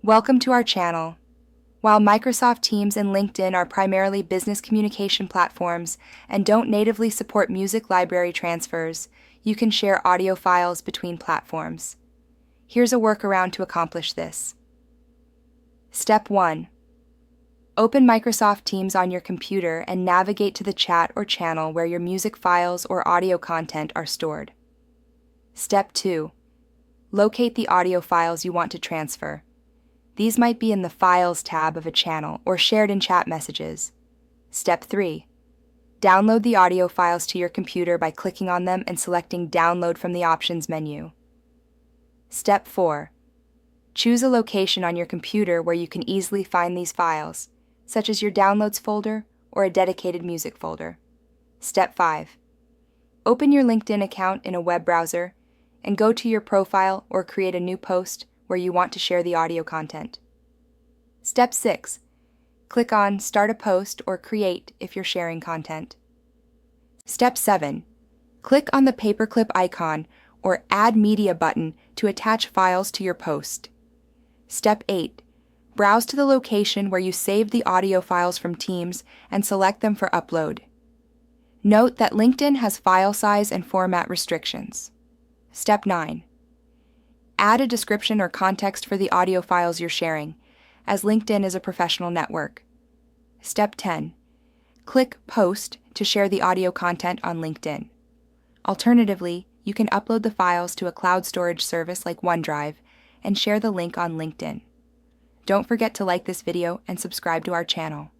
Welcome to our channel. While Microsoft Teams and LinkedIn are primarily business communication platforms and don't natively support music library transfers, you can share audio files between platforms. Here's a workaround to accomplish this. Step 1. Open Microsoft Teams on your computer and navigate to the chat or channel where your music files or audio content are stored. Step 2. Locate the audio files you want to transfer. These might be in the Files tab of a channel or shared in chat messages. Step 3. Download the audio files to your computer by clicking on them and selecting Download from the Options menu. Step 4. Choose a location on your computer where you can easily find these files, such as your Downloads folder or a dedicated music folder. Step 5. Open your LinkedIn account in a web browser and go to your profile or create a new post where you want to share the audio content. Step 6. Click on Start a Post or Create if you're sharing content. Step 7. Click on the paperclip icon or Add Media button to attach files to your post. Step 8. Browse to the location where you saved the audio files from Teams and select them for upload. Note that LinkedIn has file size and format restrictions. Step 9. Add a description or context for the audio files you're sharing, as LinkedIn is a professional network. Step 10. Click Post to share the audio content on LinkedIn. Alternatively, you can upload the files to a cloud storage service like OneDrive and share the link on LinkedIn. Don't forget to like this video and subscribe to our channel.